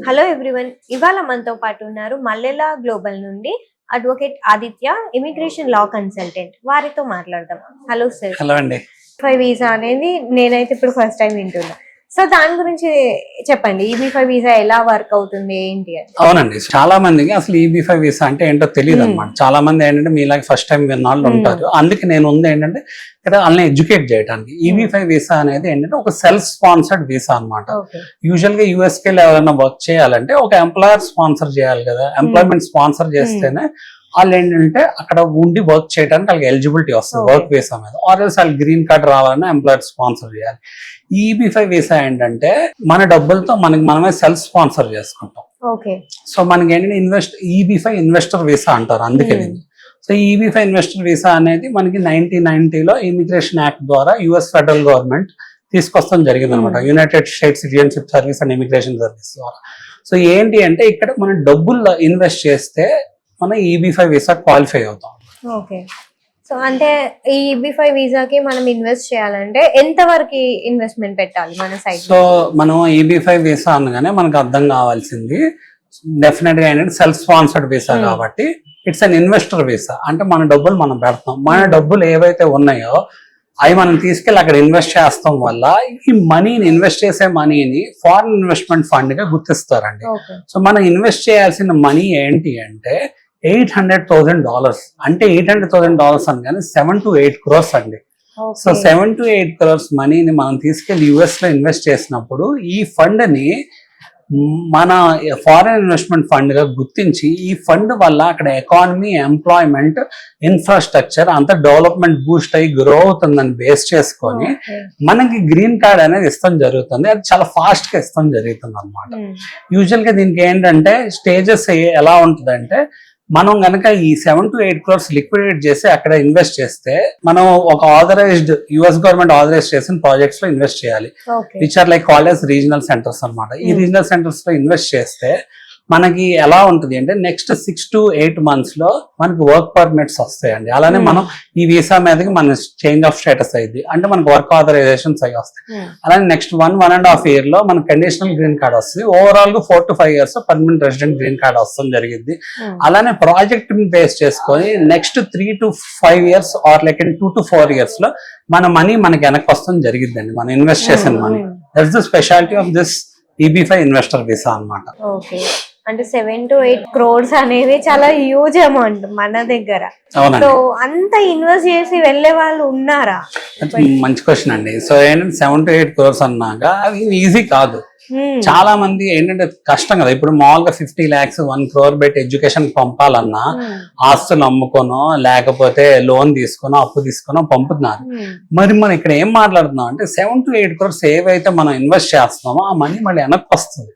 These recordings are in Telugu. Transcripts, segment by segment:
హలో ఎవ్రీవన్, ఇవాళ మనతో పాటు ఉన్నారు మల్లెల గ్లోబల్ నుండి అడ్వకేట్ ఆదిత్య, ఇమిగ్రేషన్ లా కన్సల్టెంట్. వారితో మాట్లాడదాం. Hello sir. హలో అండి. వీసా అనేది నేనైతే ఇప్పుడు ఫస్ట్ టైం వింటున్నా. సో దాని గురించి చెప్పండి, ఈబీ5 వీసా ఎలా వర్క్ అవుతుంది ఏంటి అని. అవునండి, చాలా మందికి అసలు ఈబీ5 వీసా అంటే ఏంటో తెలియదు అనమాట. చాలా మంది ఏంటంటే మీలాగే ఫస్ట్ టైం విన్నాళ్ళు ఉంటారు. అందుకే నేను ఉంది ఏంటంటే ఇక్కడ వాళ్ళని ఎడ్యుకేట్ చేయడానికి. ఈబీ5 వీసా అనేది ఏంటంటే ఒక సెల్ఫ్ స్పాన్సర్డ్ వీసా అనమాట. యూజువల్ గా యూఎస్కే ఎవరైనా వర్క్ చేయాలంటే ఒక ఎంప్లాయర్ స్పాన్సర్ చేయాలి కదా. ఎంప్లాయ్మెంట్ స్పాన్సర్ చేస్తేనే వాళ్ళు ఏంటంటే అక్కడ ఉండి వర్క్ చేయడానికి వాళ్ళకి ఎలిజిబిలిటీ వస్తుంది వర్క్ వీసా మీద. ఆర్ఎల్స్ వాళ్ళు గ్రీన్ కార్డ్ రావాలన్నా ఎంప్లాయర్ స్పాన్సర్ చేయాలి. ఈబీ5 వీసా ఏంటంటే మన డబ్బులతో మనమే సెల్ఫ్ స్పాన్సర్ చేసుకుంటాం. సో మనకి ఏంటంటే ఈబీ5 ఇన్వెస్టర్ వీసా అంటారు అందుకే. సో ఈబీ5 ఇన్వెస్టర్ వీసా అనేది మనకి 1990లో ఇమిగ్రేషన్ యాక్ట్ ద్వారా యుఎస్ ఫెడరల్ గవర్నమెంట్ తీసుకొస్తాం జరిగింది అనమాట. United States citizenship service and immigration service ద్వారా. సో ఏంటి అంటే ఇక్కడ మనం డబ్బుల్లో ఇన్వెస్ట్ చేస్తే మనం ఈబీ5 వీసా క్వాలిఫై అవుతాం. ఓకే. సో అంటే ఈ ఈబీ5 వీసాకి మనం ఇన్వెస్ట్ చేయాలంటే ఎంత వరకు ఇన్వెస్ట్మెంట్ పెట్టాలి మన సైడ్? సో మనం ఈబీ5 వీసా అనగానే మనకు అర్థం కావాల్సింది డెఫినెట్ గా ఏంటంటే సెల్ఫ్ స్పాన్సర్డ్ వీసా కాబట్టి ఇట్స్ అన్ ఇన్వెస్టర్ వీసా. అంటే మన డబ్బులు మనం పెడతాం. మన డబ్బులు ఏవైతే ఉన్నాయో అవి మనం తీసుకెళ్ళి అక్కడ ఇన్వెస్ట్ చేస్తాం వల్ల ఈ మనీని ఇన్వెస్ట్ చేసే మనీని ఫారిన్ ఇన్వెస్ట్మెంట్ ఫండ్ గా గుర్తిస్తారండి. సో మనం ఇన్వెస్ట్ చేయాల్సిన మనీ ఏంటి అంటే $800,000. అంటే $800,000 అనగానే 7 to 8 crores అండి. సో 7 to 8 crores మనీని మనం తీసుకెళ్లి యుఎస్ లో ఇన్వెస్ట్ చేసినప్పుడు ఈ ఫండ్ ని మన ఫారిన్ ఇన్వెస్ట్మెంట్ ఫండ్ గా గుర్తించి ఈ ఫండ్ వల్ల అక్కడ ఎకానమీ, ఎంప్లాయ్మెంట్, ఇన్ఫ్రాస్ట్రక్చర్ అంత డెవలప్మెంట్ బూస్ట్ అయ్యి గ్రో అవుతుందని బేస్ చేసుకొని మనకి గ్రీన్ కార్డ్ అనేది ఇస్తాం జరుగుతుంది. అది చాలా ఫాస్ట్ గా ఇస్తాం జరుగుతుంది అనమాట. యూజువల్ గా దీనికి ఏంటంటే స్టేజెస్ ఎలా ఉంటుందంటే మనం కనుక ఈ 7 to 8 crores లిక్విడేట్ చేసి అక్కడ ఇన్వెస్ట్ చేస్తే మనం ఒక ఆథరైజ్డ్ యుఎస్ గవర్నమెంట్ ఆథరైజ్ చేసిన ప్రాజెక్ట్స్ లో ఇన్వెస్ట్ చేయాలి. Which are like called as regional centres అనమాట. ఈ రీజనల్ సెంటర్స్ లో ఇన్వెస్ట్ చేస్తే మనకి ఎలా ఉంటుంది అంటే నెక్స్ట్ 6 to 8 months లో మనకి వర్క్ పర్మిట్స్ వస్తాయండి. అలానే మనం ఈ వీసా మీదకి మన చేంజ్ ఆఫ్ స్టేటస్ అయింది అంటే మనకు వర్క్ ఆథరైజేషన్స్ అవి వస్తాయి. అలానే నెక్స్ట్ 1.5 year లో మనకు కండిషనల్ గ్రీన్ కార్డ్ వస్తుంది. ఓవరాల్ గా 4 to 5 years permanent resident green card వస్తుంది జరిగింది. అలానే ప్రాజెక్ట్ బేస్ చేసుకొని next 3 to 5 years or like 2 to 4 years లో మన మనీ మనకి వెనక్కి వస్తుంది జరిగిద్దండి. మనం ఇన్వెస్ట్ చేసిన money. That's the speciality of this EB five investor visa అన్నమాట. అంటే 7 to 8 crores అనేది చాలా హ్యూజ్ అమౌంట్ మన దగ్గర. సో అంత ఇన్వెస్ట్ చేసి వెళ్ళే వాళ్ళు ఉన్నారా? మంచి క్వశ్చన్ అండి. సో ఏంటంటే 7 to 8 crores అన్నాక అది ఈజీ కాదు. చాలా మంది ఏంటంటే కష్టం కదా. ఇప్పుడు మామూలుగా 50 lakhs 1 crore పెట్టి ఎడ్యుకేషన్ పంపాలన్నా ఆస్తులు అమ్ముకోనో లేకపోతే లోన్ తీసుకోనో అప్పు తీసుకోనో పంపుతున్నారు. మరి మనం ఇక్కడ ఏం మాట్లాడుతున్నాం అంటే 7 to 8 crores ఏవైతే మనం ఇన్వెస్ట్ చేస్తున్నామో ఆ మనీ మళ్ళీ వెనక్కి వస్తుంది.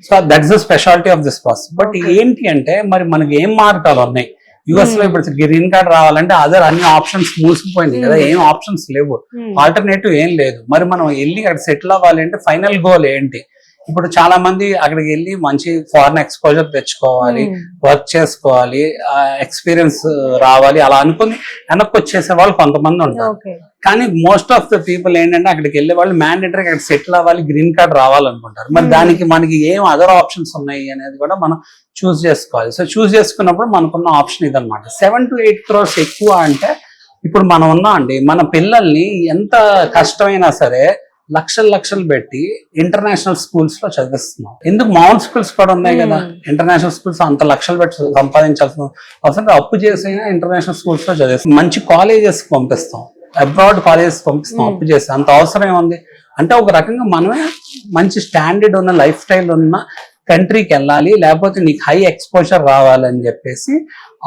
So that's the speciality of this process. But ఏంటి అంటే మరి మనకి ఏం మార్గాలు ఉన్నాయి యుఎస్ లో? ఇప్పుడు గ్రీన్ కార్డ్ రావాలంటే అదర్ అన్ని ఆప్షన్స్ మూసుకుపోయింది కదా, ఏం ఆప్షన్స్ లేవు, ఆల్టర్నేటివ్ ఏం లేదు. మరి మనం వెళ్ళి అక్కడ సెటిల్ అవ్వాలి అంటే ఫైనల్ గోల్ ఏంటి? ఇప్పుడు చాలా మంది అక్కడికి వెళ్ళి మంచి ఫారెన్ ఎక్స్పోజర్ తెచ్చుకోవాలి, వర్క్ చేసుకోవాలి, ఎక్స్పీరియన్స్ రావాలి అలా అనుకుని వెనక్కి వచ్చేసే వాళ్ళు కొంతమంది ఉంటారు. కానీ మోస్ట్ ఆఫ్ ద పీపుల్ ఏంటంటే అక్కడికి వెళ్ళే వాళ్ళు మ్యాండేటరీ అక్కడ సెటిల్ అవ్వాలి, గ్రీన్ కార్డ్ రావాలనుకుంటారు. మరి దానికి మనకి ఏం అదర్ ఆప్షన్స్ ఉన్నాయి అనేది కూడా మనం చూస్ చేసుకోవాలి. సో చూస్ చేసుకున్నప్పుడు మనకున్న ఆప్షన్ ఇదనమాట. 7 to 8 crores ఎక్కువ అంటే ఇప్పుడు మనం ఉన్నాం అండి, మన పిల్లల్ని ఎంత కష్టమైనా సరే లక్షలు పెట్టి ఇంటర్నేషనల్ స్కూల్స్ లో చదివిస్తున్నాం. ఎందుకు? మామూలు స్కూల్స్ కూడా ఉన్నాయి కదా. ఇంటర్నేషనల్ స్కూల్స్ అంత లక్షలు పెట్టి సంపాదించాల్సిన అవసరం అప్పు చేసి ఇంటర్నేషనల్ స్కూల్స్ లో చదివిస్తాం. మంచి కాలేజెస్ పంపిస్తాం, అబ్రాడ్ కాలేజెస్ పంపిస్తాం అప్పు చేసి. అంత అవసరం ఏముంది అంటే ఒక రకంగా మనమే మంచి స్టాండర్డ్ ఉన్న లైఫ్ స్టైల్ ఉన్న కంట్రీకి వెళ్ళాలి, లేకపోతే నీకు హై ఎక్స్పోజర్ రావాలని చెప్పేసి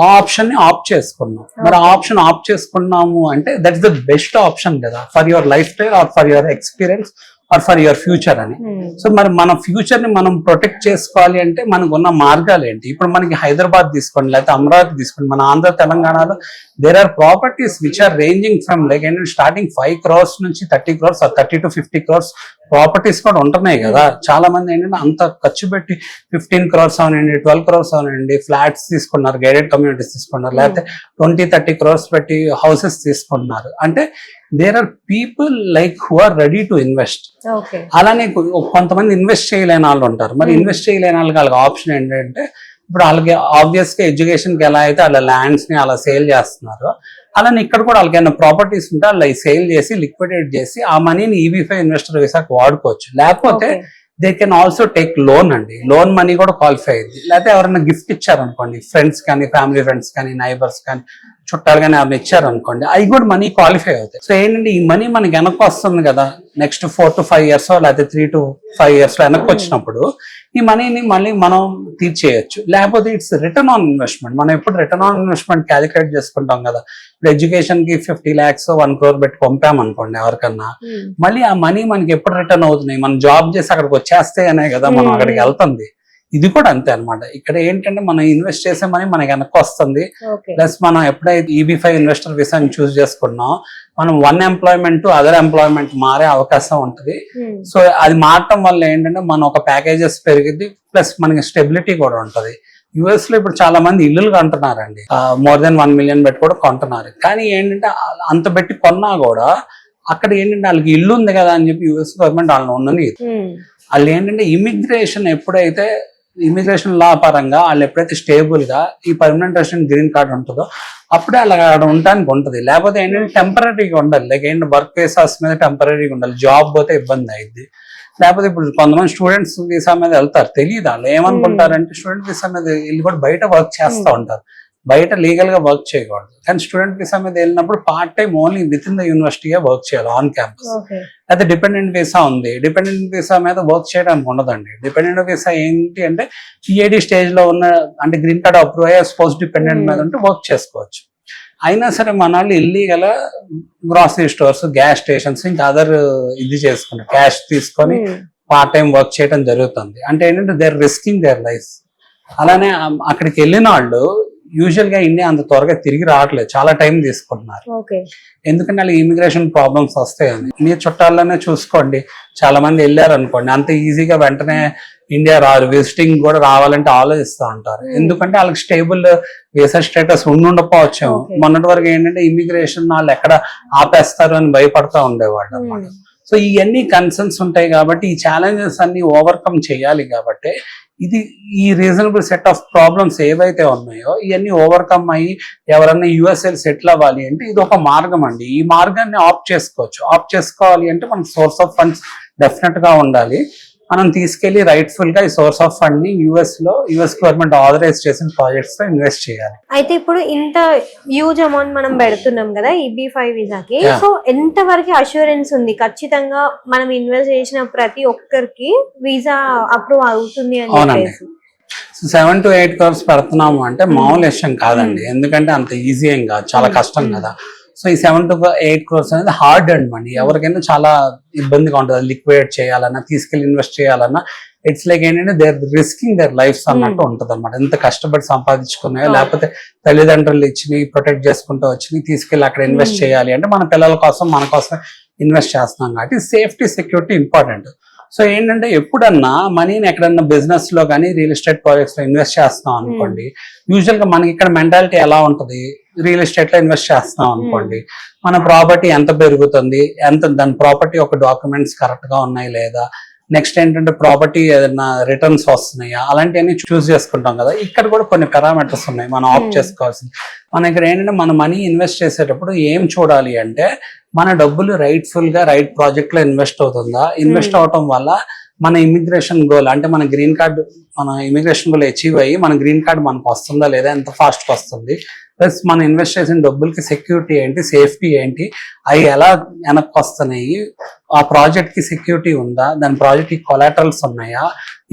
ఆ ఆప్షన్ ని ఆప్ట్ చేసుకున్నాం. మరి ఆ ఆప్షన్ ఆప్ట్ చేసుకున్నాము అంటే దట్స్ ద బెస్ట్ ఆప్షన్ కదా for your life style or for your experience or for your future అని. సో మరి మన ఫ్యూచర్ ని మనం ప్రొటెక్ట్ చేసుకోవాలి అంటే మనకు ఉన్న మార్గాలు ఏంటి? ఇప్పుడు మనకి హైదరాబాద్ తీసుకోండి, లేకపోతే అమరావతి తీసుకోండి, మన ఆంధ్ర తెలంగాణలో there are properties which are ranging from like ఏంటంటే స్టార్టింగ్ 5 crores నుంచి 30 crores or 30 to 50 crores properties కూడా ఉంటున్నాయి కదా. చాలా మంది ఏంటంటే అంత ఖర్చు పెట్టి 15 crores అవనండి, 12 crores అవనండి ఫ్లాట్స్ తీసుకున్నారు, గైడెడ్ కమ్యూనిటీస్ తీసుకున్నారు, లేకపోతే 20-30 crores పెట్టి హౌసెస్ తీసుకుంటున్నారు. అంటే there are people like who are ready to invest. Okay. అలానే కొంతమంది ఇన్వెస్ట్ చేయలేని వాళ్ళు ఉంటారు. మరి ఇన్వెస్ట్ చేయలేని వాళ్ళకి ఆప్షన్ ఏంటంటే ఇప్పుడు వాళ్ళకి ఆబ్వియస్ గా ఎడ్యుకేషన్ కి ఎలా అయితే వాళ్ళ ల్యాండ్స్ ని అలా సేల్ చేస్తున్నారో అలానే ఇక్కడ కూడా వాళ్ళకి ఏమైనా ప్రాపర్టీస్ ఉంటే వాళ్ళు సేల్ చేసి లిక్విడేట్ చేసి ఆ మనీని EB5 ఇన్వెస్టర్ వీసాకి వాడుకోవచ్చు. లేకపోతే they can also take loan అండి. లోన్ మనీ కూడా క్వాలిఫై అయింది. లేకపోతే ఎవరైనా గిఫ్ట్ ఇచ్చారనుకోండి, ఫ్రెండ్స్ కానీ ఫ్యామిలీ ఫ్రెండ్స్ కానీ నైబర్స్ కానీ చుట్టాలు కానీ ఎవరైనా ఇచ్చారనుకోండి, అవి కూడా మనీ క్వాలిఫై అవుతాయి. సో ఏంటంటే ఈ మనీ మనకి వెనక్కి వస్తుంది కదా, నెక్స్ట్ 4 to 5 years లేకపోతే 3 to 5 years వెనక్కి వచ్చినప్పుడు ఈ మనీని మళ్ళీ మనం తీర్చేయచ్చు. లేకపోతే ఇట్స్ రిటర్న్ ఆన్ ఇన్వెస్ట్మెంట్. మనం ఎప్పుడు రిటర్న్ ఆన్ ఇన్వెస్ట్మెంట్ క్యాలిక్యులేట్ చేసుకుంటాం కదా. ఇప్పుడు ఎడ్యుకేషన్ కి 50 lakhs 1 crore పెట్టి పంపామనుకోండి ఎవరికన్నా, మళ్ళీ ఆ మనీ మనకి ఎప్పుడు రిటర్న్ అవుతున్నాయి, మనం జాబ్ చేసి అక్కడికి వచ్చేస్తాయి అనే కదా మనం అక్కడికి వెళ్తుంది. ఇది కూడా అంతే అనమాట. ఇక్కడ ఏంటంటే మనం ఇన్వెస్ట్ చేసే మనీ మనకి వెనక్కి వస్తుంది. ప్లస్ మనం ఎప్పుడైతే EB5 ఇన్వెస్టర్ వీసాని చూస్ చేసుకున్నాం, మనం one employment to other employment మారే అవకాశం ఉంటుంది. సో అది మారటం వల్ల ఏంటంటే మన ఒక ప్యాకేజెస్ పెరిగింది, ప్లస్ మనకి స్టెబిలిటీ కూడా ఉంటుంది. US లో ఇప్పుడు చాలా మంది ఇల్లులు కొంటున్నారండి, more than 1 million పెట్టి కూడా కొంటున్నారు. కానీ ఏంటంటే అంత పెట్టి కొన్నా కూడా అక్కడ ఏంటంటే వాళ్ళకి ఇల్లు ఉంది కదా అని చెప్పి US గవర్నమెంట్ వాళ్ళని ఉండని. వాళ్ళు ఏంటంటే ఇమిగ్రేషన్ లా పరంగా వాళ్ళు ఎప్పుడైతే స్టేబుల్ గా ఈ పర్మనెంట్ రెసిడెంట్ గ్రీన్ కార్డ్ ఉంటుందో అప్పుడే అలా ఉండడానికి ఉంటుంది. లేకపోతే ఏంటంటే టెంపరీగా ఉండాలి. లైక్ ఏంటంటే వర్క్ వీసాస్ మీద టెంపరీగా ఉండాలి. జాబ్ పోతే ఇబ్బంది అయింది. లేకపోతే ఇప్పుడు కొంతమంది స్టూడెంట్స్ వీసా మీద వెళ్తారు, తెలియదు వాళ్ళు ఏమనుకుంటారంటే స్టూడెంట్ వీసా మీద వెళ్ళి కూడా బయట వర్క్ చేస్తూ ఉంటారు. బయట లీగల్ గా వర్క్ చేయకూడదు. కానీ స్టూడెంట్ వీసా మీద వెళ్ళినప్పుడు part time only with in the యూనివర్సిటీగా వర్క్ చేయాలి ఆన్ క్యాంపస్. అయితే డిపెండెంట్ వీసా ఉంది, డిపెండెంట్ వీసా మీద వర్క్ చేయడానికి ఉండదండి. డిపెండెంట్ వీసా ఏంటి అంటే PAD స్టేజ్ లో ఉన్న, అంటే గ్రీన్ కార్డ్ అప్రూవ్ అయ్యే పోస్ట్ డిపెండెంట్ మీద ఉంటే వర్క్ చేసుకోవచ్చు. అయినా సరే మన వాళ్ళు illegal grocery stores, gas stations, ఇంకా అదర్ ఇది చేసుకుంటారు, క్యాష్ తీసుకొని పార్ట్ టైం వర్క్ చేయడం జరుగుతుంది. అంటే ఏంటంటే they are risking their life. అలానే అక్కడికి వెళ్ళిన వాళ్ళు యూజువల్ గా ఇండియా అంత త్వరగా తిరిగి రావట్లేదు, చాలా టైం తీసుకుంటున్నారు. ఎందుకంటే వాళ్ళకి ఇమిగ్రేషన్ ప్రాబ్లమ్స్ వస్తాయని. మీ చుట్టాల్లోనే చూసుకోండి, చాలా మంది వెళ్ళారు అనుకోండి, అంత ఈజీగా వెంటనే ఇండియా రారు. విజిటింగ్ కూడా రావాలంటే ఆలోచిస్తూ ఉంటారు. ఎందుకంటే వాళ్ళకి స్టేబుల్ వీసా స్టేటస్ ఉండకపోవచ్చు. మొన్నటి వరకు ఏంటంటే ఇమిగ్రేషన్ వాళ్ళు ఎక్కడ ఆపేస్తారు అని భయపడతా ఉండేవాళ్ళు అన్నమాట. సో ఇవన్నీ కన్సర్న్స్ ఉంటాయి కాబట్టి ఈ ఛాలెంజెస్ అన్ని ఓవర్కమ్ చేయాలి. కాబట్టి ఇది ఈ రీజనబుల్ సెట్ ఆఫ్ ప్రాబ్లమ్స్ ఏవైతే ఉన్నాయో ఇవన్నీ ఓవర్కమ్ అయ్యి ఎవరన్నా USA సెటిల్ అవ్వాలి అంటే ఇది ఒక మార్గం అండి. ఈ మార్గాన్ని ఆప్ట్ చేసుకోవచ్చు. ఆప్ట్ చేసుకోవాలి అంటే మనకు సోర్స్ ఆఫ్ ఫండ్స్ డెఫినెట్ గా ఉండాలి. మనం తీసుకెళ్లి రైట్ఫుల్ గా ఈ సోర్స్ ఆఫ్ ఫండ్ ని US గవర్నమెంట్ ఆథరైజ్ చేసిన ప్రాజెక్ట్స్ లో ఇన్వెస్ట్ చేయాలి. అయితే ఇప్పుడు ఇంత హ్యూజ్ అమౌంట్ మనం పెడుతున్నాం కదా EB5 వీసాకి, సో ఎంత వరకు అష్యూరెన్స్ ఉంది ఖచ్చితంగా మనం ఇన్వెస్ట్ చేసిన ప్రతి ఒక్కరికి వీసా అప్రూవ్ అవుతుంది అని చెప్పేసి? 7 to 8 crores పెడుతున్నాము అంటే మామూలు విషయం కాదండి. ఎందుకంటే అంత ఈజీ ఏం కాదు, చాలా కష్టం కదా. సో ఈ 7 to 8 crores అనేది హార్డ్ అండ్ మనీ. ఎవరికైనా చాలా ఇబ్బందిగా ఉంటుంది. లిక్విడేట్ చేయాలన్నా, తీసుకెళ్లి ఇన్వెస్ట్ చేయాలన్నా ఇట్స్ లైక్ ఏంటంటే they are risking their lives అన్నట్టు ఉంటుంది అనమాట. ఎంత కష్టపడి సంపాదించుకున్నాయో లేకపోతే తల్లిదండ్రులు ఇచ్చి ప్రొటెక్ట్ చేసుకుంటూ వచ్చి తీసుకెళ్లి అక్కడ ఇన్వెస్ట్ చేయాలి అంటే మన పిల్లల కోసం, మన కోసం ఇన్వెస్ట్ చేస్తున్నాం కాబట్టి సేఫ్టీ, సెక్యూరిటీ ఇంపార్టెంట్. సో ఏంటంటే ఎప్పుడన్నా మనీని ఎక్కడన్నా బిజినెస్ లో కానీ రియల్ ఎస్టేట్ ప్రాజెక్ట్స్ లో ఇన్వెస్ట్ చేస్తాం అనుకోండి, యూజువల్ గా మనకి ఇక్కడ మెంటాలిటీ ఎలా ఉంటుంది, రియల్ ఎస్టేట్ లో ఇన్వెస్ట్ చేస్తాం అనుకోండి, మన ప్రాపర్టీ ఎంత పెరుగుతుంది, దాని ప్రాపర్టీ ఒక డాక్యుమెంట్స్ కరెక్ట్ గా ఉన్నాయి లేదా, నెక్స్ట్ ఏంటంటే ప్రాపర్టీ ఏదైనా రిటర్న్స్ వస్తున్నాయా, అలాంటివన్నీ చూస్ చేసుకుంటాం కదా. ఇక్కడ కూడా కొన్ని పారామీటర్స్ ఉన్నాయి మనం ఆప్ట్ చేసుకోవాల్సింది. మన ఇక్కడ ఏంటంటే మన మనీ ఇన్వెస్ట్ చేసేటప్పుడు ఏం చూడాలి అంటే మన డబ్బులు రైట్ఫుల్ గా రైట్ ప్రాజెక్ట్ లో ఇన్వెస్ట్ అవుతుందా, ఇన్వెస్ట్ అవటం వల్ల మన ఇమిగ్రేషన్ గోల్ అంటే మన గ్రీన్ కార్డ్, మన ఇమిగ్రేషన్ గోల్ అచీవ్ అయ్యి మన గ్రీన్ కార్డ్ మనకు వస్తుందా లేదా, ఎంత ఫాస్ట్ గా వస్తుంది, ప్లస్ మనం ఇన్వెస్ట్ చేసిన డబ్బులకి సెక్యూరిటీ ఏంటి, సేఫ్టీ ఏంటి, అవి ఎలా వెనక్కి వస్తున్నాయి, ఆ ప్రాజెక్ట్ కి సెక్యూరిటీ ఉందా, దాని ప్రాజెక్ట్ కి కొలాటరల్స్ ఉన్నాయా,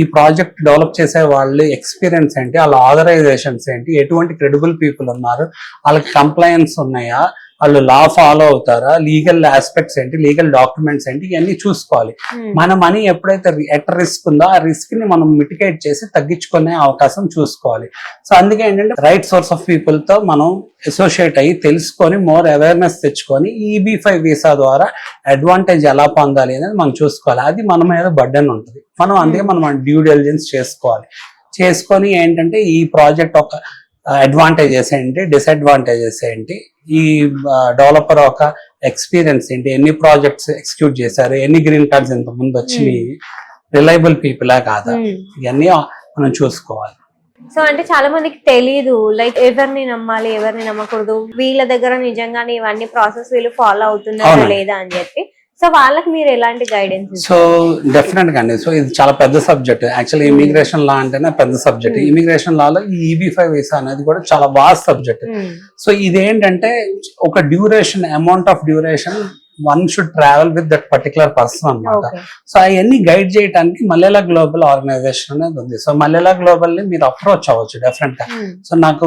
ఈ ప్రాజెక్ట్ డెవలప్ చేసే వాళ్ళు ఎక్స్పీరియన్స్ ఏంటి, వాళ్ళ ఆథరైజేషన్స్ ఏంటి, ఎటువంటి క్రెడిబుల్ పీపుల్ ఉన్నారు, వాళ్ళకి కంప్లైన్స్ ఉన్నాయా, వాళ్ళు లా ఫాలో అవుతారా, లీగల్ ఆస్పెక్ట్స్ ఏంటి, లీగల్ డాక్యుమెంట్స్ ఏంటి, ఇవన్నీ చూసుకోవాలి. మన మనీ ఎప్పుడైతే ఎట్ రిస్క్ ఉందో ఆ రిస్క్ ని మనం మిటిగేట్ చేసి తగ్గించుకునే అవకాశం చూసుకోవాలి. సో అందుకే ఏంటంటే రైట్ సోర్స్ ఆఫ్ పీపుల్ తో మనం అసోసియేట్ అయ్యి తెలుసుకొని మోర్ అవేర్నెస్ తెచ్చుకొని EB5 వీసా ద్వారా అడ్వాంటేజ్ ఎలా పొందాలి అనేది మనం చూసుకోవాలి. అది మన మీద బర్డెన్ ఉంటుంది. మనం అందుకే మనం డ్యూ డెలిజెన్స్ చేసుకోవాలి. చేసుకొని ఏంటంటే ఈ ప్రాజెక్ట్ ఒక అడ్వాంటేజెస్ ఏంటి, డిసడ్వాంటేజెస్ ఏంటి, ఈ డెవలపర్ ఒక ఎక్స్పీరియన్స్ ఏంటి, ఎన్ని ప్రాజెక్ట్స్ ఎగ్జిక్యూట్ చేశారు, ఎన్ని గ్రీన్ కార్డ్స్ ఇంత ముందు వచ్చి రిలయబుల్ పీపులా కాదా, ఇవన్నీ మనం చూసుకోవాలి. సో అంటే చాలా మందికి తెలీదు లైక్ ఎవరిని నమ్మాలి ఎవరిని నమ్మకూడదు, వీళ్ళ దగ్గర నిజంగానే ఇవన్నీ ప్రాసెస్ వీళ్ళు ఫాలో అవుతున్నారా లేదా అని చెప్పి. సో వాళ్ళకి మీరు ఎలాంటి గైడెన్స్? సో డెఫినెట్ గా అండి. సో ఇది చాలా పెద్ద సబ్జెక్ట్. యాక్చువల్లీ ఇమిగ్రేషన్ లా అంటేనే పెద్ద సబ్జెక్ట్. ఇమిగ్రేషన్ లాలో ఈ EB-5 వీసా అనేది కూడా చాలా వాస్ట్ సబ్జెక్ట్. సో ఇదేంటంటే ఒక duration, amount of duration, one should travel with that particular person అన్నమాట. సో అవన్నీ గైడ్ చేయడానికి మల్లెలా గ్లోబల్ ఆర్గనైజేషన్ అనేది ఉంది. సో మల్లెలా గ్లోబల్ ని మీరు అప్రోచ్ అవ్వచ్చు డెఫినెట్ గా. సో నాకు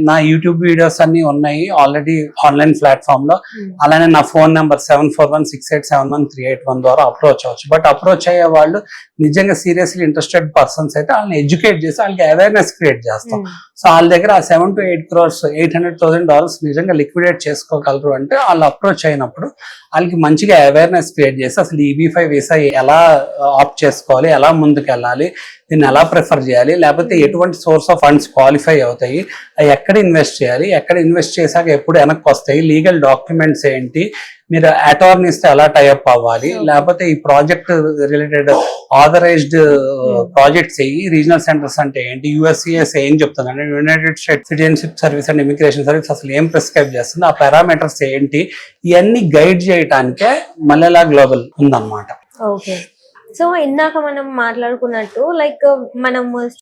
నా యూట్యూబ్ వీడియోస్ అన్ని ఉన్నాయి ఆల్రెడీ ఆన్లైన్ ప్లాట్ఫామ్ లో. అలానే నా ఫోన్ నెంబర్ 7416871381 ద్వారా అప్రోచ్ అవ్వచ్చు. బట్ అప్రోచ్ అయ్యే వాళ్ళు నిజంగా సీరియస్లీ ఇంట్రెస్టెడ్ పర్సన్స్ అయితే వాళ్ళని ఎడ్యుకేట్ చేసి వాళ్ళకి అవేర్నెస్ క్రియేట్ చేస్తాం. సో వాళ్ళ దగ్గర ఆ 7 to 8 crores $800,000 నిజంగా లిక్విడేట్ చేసుకోగలరు అంటే వాళ్ళు అప్రోచ్ అయినప్పుడు వాళ్ళకి మంచిగా అవేర్నెస్ క్రియేట్ చేసి అసలు EB-5 వీసా ఎలా ఆప్ట్ చేసుకోవాలి, ఎలా ముందుకు వెళ్ళాలి, దీన్ని ఎలా ప్రిఫర్ చేయాలి, లేకపోతే ఎటువంటి సోర్స్ ఆఫ్ ఫండ్స్ క్వాలిఫై అవుతాయి, అవి ఎక్కడ ఇన్వెస్ట్ చేయాలి, ఎక్కడ ఇన్వెస్ట్ చేశాక ఎప్పుడు వెనక్కి వస్తాయి, లీగల్ డాక్యుమెంట్స్ ఏంటి, మీరు అటార్నీస్ తో ఎలా టైఅప్ అవ్వాలి, లేకపోతే ఈ project related authorised projects regional centres అంటే ఏంటి, USCIS ఏం చెప్తుంది అంటే United States citizenship service and immigration service అసలు ఏం ప్రిస్క్రైబ్ చేస్తుంది, ఆ పారామీటర్స్ ఏంటి, ఇవన్నీ గైడ్ చేయడానికే మల్లెలా గ్లోబల్ ఉందన్నమాట. ఓకే. సో ఇందాక మనం మాట్లాడుకున్నట్టు లైక్ మనం